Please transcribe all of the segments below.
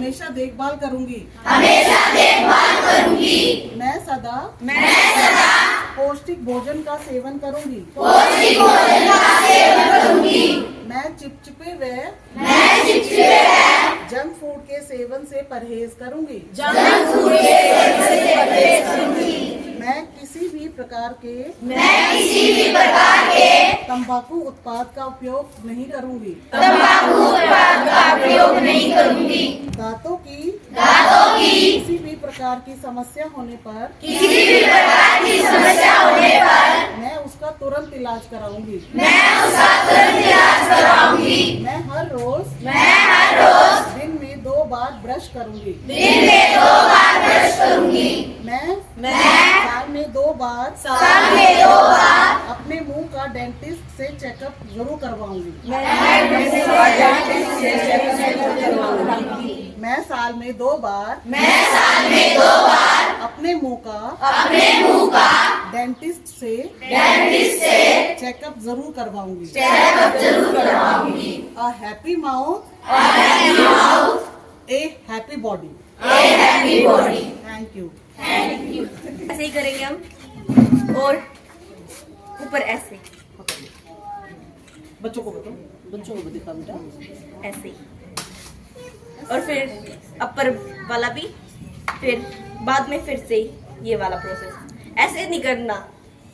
हमेशा देखभाल करूंगी। मैं सदा पौष्टिक भोजन का सेवन करूंगी। मैं चिपचिपे व जंक फूड के सेवन से परहेज करूंगी। मैं किसी भी प्रकार के तंबाकू उत्पाद का उपयोग नहीं करूंगी। दांतों की किसी भी प्रकार की समस्या होने पर मैं उसका तुरंत इलाज कराऊंगी। मैं हर रोज दिन में 2 बार ब्रश करूंगी। मैं साल में 2 बार अपने मुंह का डेंटिस्ट से चेकअप जरूर करवाऊंगी। मैं साल में 2 बार अपने मुंह का डेंटिस्ट से चेकअप जरूर करवाऊंगी। A happy mouth, a happy body. Thank you. ऐसे ही करेंगे हम और ऊपर ऐसे बच्चों को दिखा बेटा। ऐसे और फिर अपर वाला भी, फिर बाद में फिर से ये वाला प्रोसेस। ऐसे नहीं करना,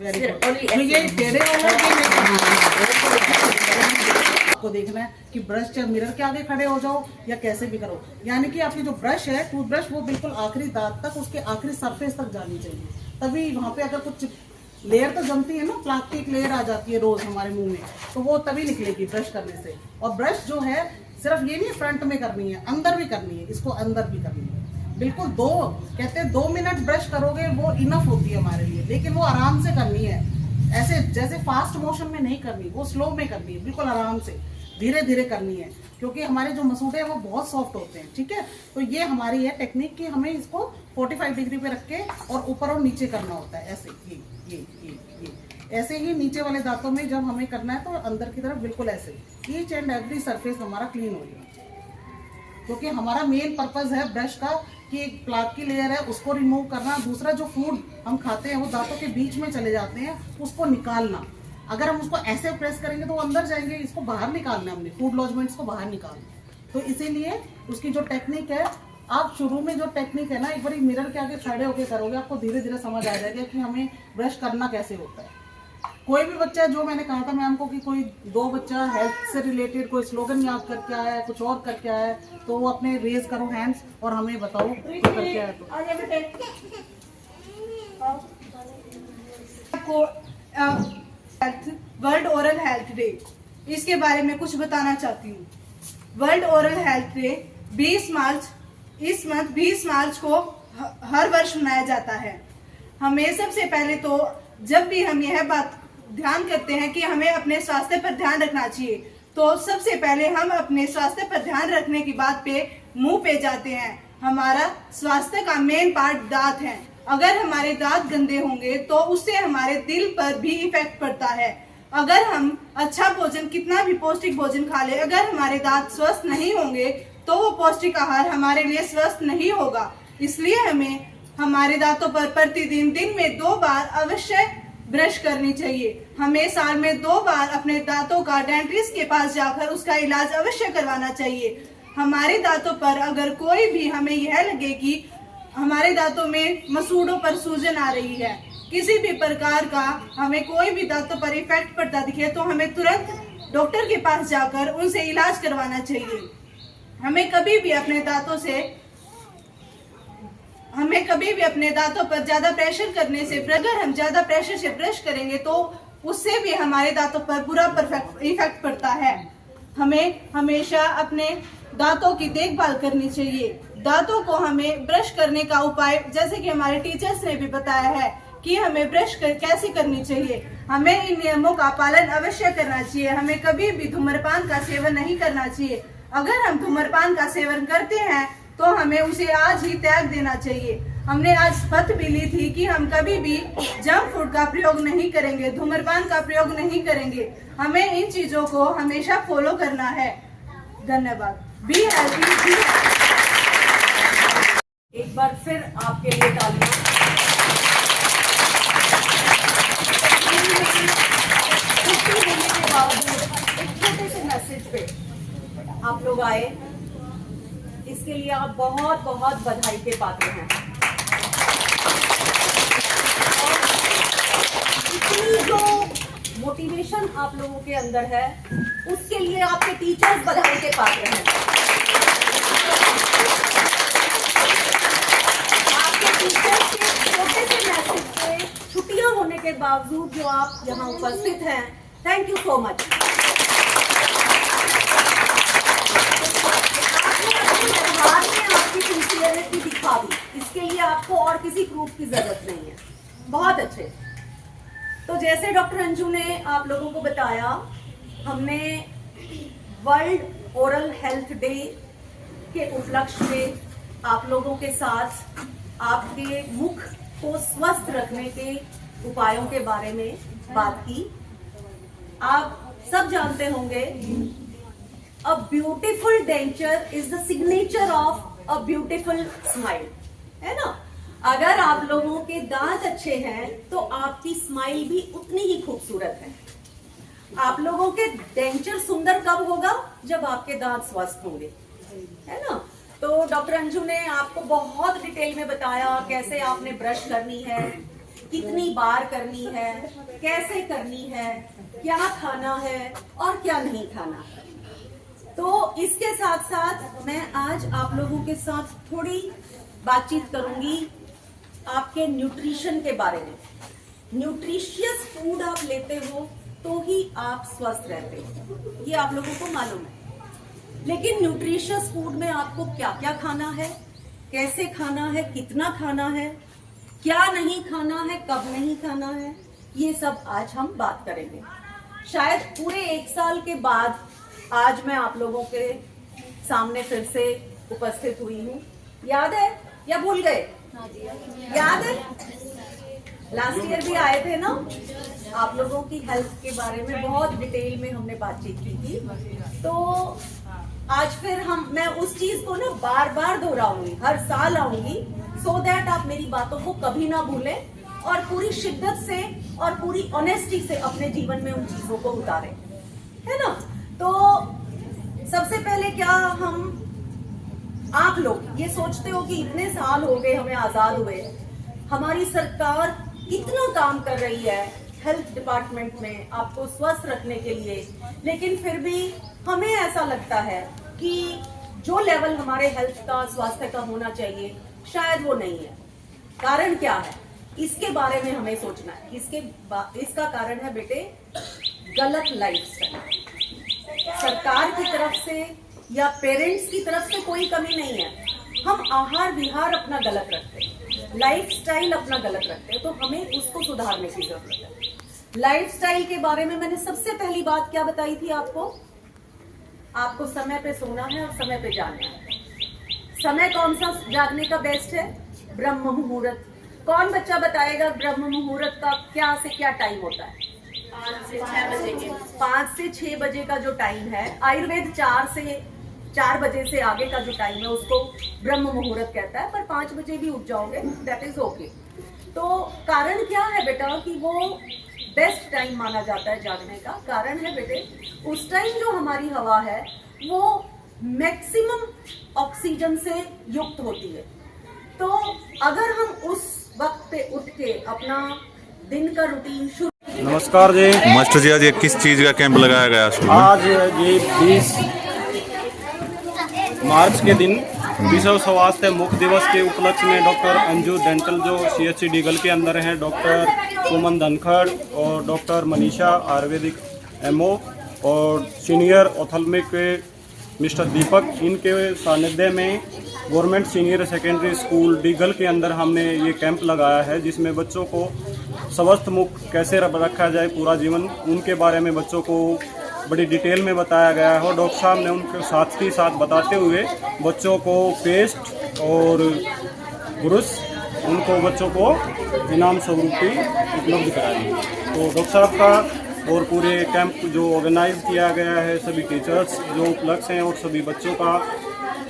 सिर्फ only तो ये ऐसे। टेढ़े वाला आपको देखना है कि ब्रश या मिरर के आगे खड़े हो जाओ या कैसे भी करो। यानी कि आपकी जो ब्रश है, टूथब्रश, वो बिल्कुल आखिरी दांत तक, उसके आखिरी सरफेस तक जानी चाहिए। तभी वहाँ पे अगर कुछ लेयर तो जमती है ना, प्लास्टिक लेयर आ जाती है रोज हमारे मुंह में, तो वो तभी निकलेगी ब्रश करने से। और ब्रश जो है सिर्फ ये नहीं फ्रंट में करनी है, अंदर भी करनी है, इसको अंदर भी करनी है। बिल्कुल कहते हैं 2 मिनट ब्रश करोगे वो इनफ होती है हमारे लिए, लेकिन वो आराम से करनी है। ऐसे जैसे फास्ट मोशन में नहीं करनी, वो स्लो में करनी है, बिल्कुल आराम से धीरे धीरे करनी है, क्योंकि हमारे जो मसूड़े हैं वो बहुत सॉफ्ट होते हैं। ठीक है, तो ये हमारी है टेक्निक कि हमें इसको 45 डिग्री पे रख के और ऊपर और नीचे करना होता है। ऐसे ये ऐसे ही नीचे वाले दांतों में जब हमें करना है तो अंदर की तरफ बिल्कुल ऐसे ईच एंड एवरी सरफेस हमारा क्लीन हो जाए, क्योंकि हमारा मेन पर्पज है ब्रश का कि एक प्लाक की लेयर है उसको रिमूव करना, दूसरा जो फूड हम खाते हैं वो दांतों के बीच में चले जाते हैं, उसको निकालना। अगर हम उसको ऐसे प्रेस करेंगे तो वो अंदर जाएंगे, इसको बाहर निकालना, हमने फूड लॉजमेंट्स को बाहर निकालना। तो इसीलिए उसकी जो टेक्निक है, आप शुरू में जो टेक्निक है ना, एक बार मिरर के आगे खड़े होकर करोगे, आपको धीरे धीरे समझ आ जाएगा कि हमें ब्रश करना कैसे होता है। कोई भी बच्चा, जो मैंने कहा था मैम को कि कोई 2 बच्चा हेल्थ से रिलेटेड कोई स्लोगन याद करके आया है, कुछ और करके आया है, तो वो अपने रेज करो हैंड्स और हमें बताओ करके आया। तो वर्ल्ड ओरल हेल्थ डे, इसके बारे में कुछ बताना चाहती हूँ। वर्ल्ड ओरल हेल्थ डे 20 मार्च को हर वर्ष मनाया जाता है। हमें सबसे पहले तो जब भी हम यह बात ध्यान करते हैं कि हमें अपने स्वास्थ्य पर ध्यान रखना चाहिए, तो सबसे पहले हम अपने स्वास्थ्य पर ध्यान रखने की बात पे मुंह पे जाते हैं। हमारा स्वास्थ्य का मेन पार्ट दांत है। अगर हमारे दांत गंदे होंगे तो उससे हमारे दिल पर भी इफेक्ट पड़ता है। अगर हम अच्छा भोजन, कितना भी पौष्टिक भोजन खा ले, अगर हमारे दांत स्वस्थ नहीं होंगे तो वो पौष्टिक आहार हमारे लिए स्वस्थ नहीं होगा। इसलिए हमें हमारे दांतों पर प्रतिदिन दिन में 2 बार अवश्य ब्रश करनी चाहिए। हमें साल में 2 बार अपने दांतों का डेंटिस्ट के पास जाकर उसका इलाज अवश्य करवाना चाहिए। हमारे दांतों पर अगर कोई भी हमें यह लगे कि हमारे दांतों में मसूड़ों पर सूजन आ रही है, किसी भी प्रकार का हमें कोई भी दांतों पर इफेक्ट पड़ता दिखे, तो हमें तुरंत डॉक्टर के पास जाकर उनसे इलाज करवाना चाहिए। हमें कभी भी अपने दांतों पर ज्यादा प्रेशर करने से, अगर हम ज्यादा प्रेशर से ब्रश करेंगे तो उससे भी हमारे दांतों पर बुरा इफेक्ट पड़ता है। हमें हमेशा अपने दांतों की देखभाल करनी चाहिए। दांतों को हमें ब्रश करने का उपाय, जैसे कि हमारे टीचर्स ने भी बताया है कि हमें ब्रश कैसे करनी चाहिए। हमें इन नियमों का पालन अवश्य करना चाहिए। हमें कभी भी धूम्रपान का सेवन नहीं करना चाहिए। अगर हम धूम्रपान का सेवन करते हैं तो हमें उसे आज ही त्याग देना चाहिए। हमने आज शपथ भी ली थी कि हम कभी भी जंक फूड का प्रयोग नहीं करेंगे, धूम्रपान का प्रयोग नहीं करेंगे। हमें इन चीजों को हमेशा फॉलो करना है। धन्यवाद। Be healthy. बार फिर आपके लिए तालियां। छुट्टी होने के बावजूद एक छोटे से मैसेज पे आप लोग आए, इसके लिए आप बहुत बहुत बधाई के पात्र हैं। इतनी जो मोटिवेशन आप लोगों के अंदर है, उसके लिए आपके टीचर्स बधाई के पात्र हैं। आपके टीचर्स के छोटे से मैसेज पे छुट्टियां होने के बावजूद जो आप यहाँ उपस्थित हैं, थैंक यू सो मच। आपकी सिंसियरिटी दिखा दी, इसके लिए आपको और किसी प्रूफ की जरूरत नहीं है। बहुत अच्छे। तो जैसे डॉक्टर अंजू ने आप लोगों को बताया, हमने वर्ल्ड ओरल हेल्थ डे के उपलक्ष्य में आप लोगों के साथ आपके मुख को स्वस्थ रखने के उपायों के बारे में बात की। आप सब जानते होंगे, a beautiful denture is the signature of a beautiful smile, है ना। अगर आप लोगों के दांत अच्छे हैं तो आपकी स्माइल भी उतनी ही खूबसूरत है। आप लोगों के डेंचर सुंदर कब होगा? जब आपके दांत स्वस्थ होंगे, है ना। तो डॉक्टर अंजू ने आपको बहुत डिटेल में बताया कैसे आपने ब्रश करनी है, कितनी बार करनी है, कैसे करनी है, क्या खाना है और क्या नहीं खाना है। तो इसके साथ साथ मैं आज आप लोगों के साथ थोड़ी बातचीत करूंगी आपके न्यूट्रिशन के बारे में। न्यूट्रिशियस फूड आप लेते हो तो ही आप स्वस्थ रहते हो, ये आप लोगों को मालूम है। लेकिन न्यूट्रिशियस फूड में आपको क्या क्या खाना है, कैसे खाना है, कितना खाना है, क्या नहीं खाना है, कब नहीं खाना है, ये सब आज हम बात करेंगे। शायद पूरे 1 साल के बाद आज मैं आप लोगों के सामने फिर से उपस्थित हुई हूँ। याद है या भूल गए? याद है? लास्ट ईयर भी आए थे ना, आप लोगों की हेल्थ के बारे में बहुत डिटेल में हमने बातचीत की थी। तो आज फिर मैं उस चीज को ना बार बार दोहराऊंगी, हर साल आऊंगी, सो दैट आप मेरी बातों को कभी ना भूलें और पूरी शिद्दत से और पूरी ऑनेस्टी से अपने जीवन में उन चीजों को उतारें, है ना। तो सबसे पहले क्या आप लोग ये सोचते हो कि इतने साल हो गए हमें आजाद हुए, हमारी सरकार कितना काम कर रही है हेल्थ डिपार्टमेंट में आपको स्वस्थ रखने के लिए, लेकिन फिर भी हमें ऐसा लगता है कि जो लेवल हमारे हेल्थ का, स्वास्थ्य का होना चाहिए, शायद वो नहीं है। कारण क्या है? इसके बारे में हमें सोचना है। इसका कारण है बेटे गलत लाइफस्टाइल। सरकार की तरफ से या पेरेंट्स की तरफ से कोई कमी नहीं है, हम आहार विहार अपना गलत रखते हैं, लाइफस्टाइल अपना गलत रखते हैं, तो हमें उसको सुधारने की जरूरत है। लाइफस्टाइल के बारे में मैंने सबसे पहली बात क्या बताई थी आपको समय पे सोना है और समय पे जागना है। समय कौन सा जागने का बेस्ट है? ब्रह्म मुहूर्त। कौन बच्चा बताएगा ब्रह्म मुहूर्त का क्या से क्या टाइम होता है? 5 से 6 बजे का जो टाइम है, आयुर्वेद 4 बजे से आगे का जो टाइम है उसको ब्रह्म मुहूर्त कहता है, पर 5 बजे भी उठ जाओगे दैट इज ओके। तो कारण क्या है बेटा कि वो बेस्ट टाइम माना जाता है जागने का? कारण है बेटे उस टाइम जो हमारी हवा है वो मैक्सिमम ऑक्सीजन से युक्त होती है। तो अगर हम उस वक्त पे उठ के अपना दिन का रूटीन शुरू। नमस्कार जी। मास्टर जी, आज ये किस चीज का कैंप लगाया गया स्कूल में? आज ये 20 मार्च के दिन विश्व स्वास्थ्य मुख दिवस के उपलक्ष्य में डॉक्टर अंजू डेंटल जो CHC डीगल के अंदर हैं, डॉक्टर सुमन धनखड़ और डॉक्टर मनीषा आयुर्वेदिक MO और सीनियर ऑथल्मिक के मिस्टर दीपक, इनके सानिध्य में government senior secondary school Diggle के अंदर हमने ये कैंप लगाया है, जिसमें बच्चों को स्वस्थ मुख कैसे रखा जाए पूरा जीवन, उनके बारे में बच्चों को बड़ी डिटेल में बताया गया है। और डॉक्टर साहब ने उनके साथ ही साथ बताते हुए बच्चों को पेस्ट और ब्रश उनको बच्चों को इनाम स्वरूपी उपलब्ध कराई। तो डॉक्टर साहब का और पूरे कैंप जो ऑर्गेनाइज किया गया है, सभी टीचर्स जो उपलक्ष्य हैं और सभी बच्चों का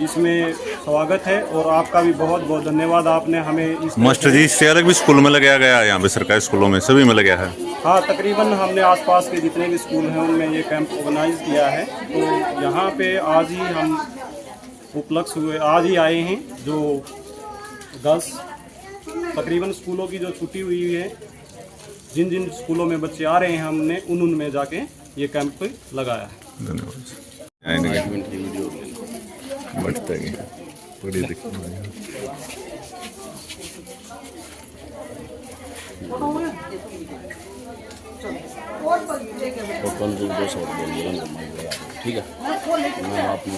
इसमें स्वागत है और आपका भी बहुत बहुत धन्यवाद, आपने हमें इस मास्टर जी इससे अलग भी स्कूल में लगाया गया है, यहाँ पे सरकारी स्कूलों में सभी में लगा है। हाँ, तकरीबन हमने आसपास के जितने भी स्कूल हैं उनमें ये कैंप ऑर्गेनाइज किया है। तो यहाँ पे आज ही हम उपलक्ष्य हुए, आज ही आए हैं, जो 10 तकरीबन स्कूलों की जो छुट्टी हुई है, जिन जिन स्कूलों में बच्चे आ रहे हैं हमने उनमें जाके ये कैंप लगाया है। धन्यवाद। बढ़ता गया, बड़ी दिक्कत ठीक है। मैं आपने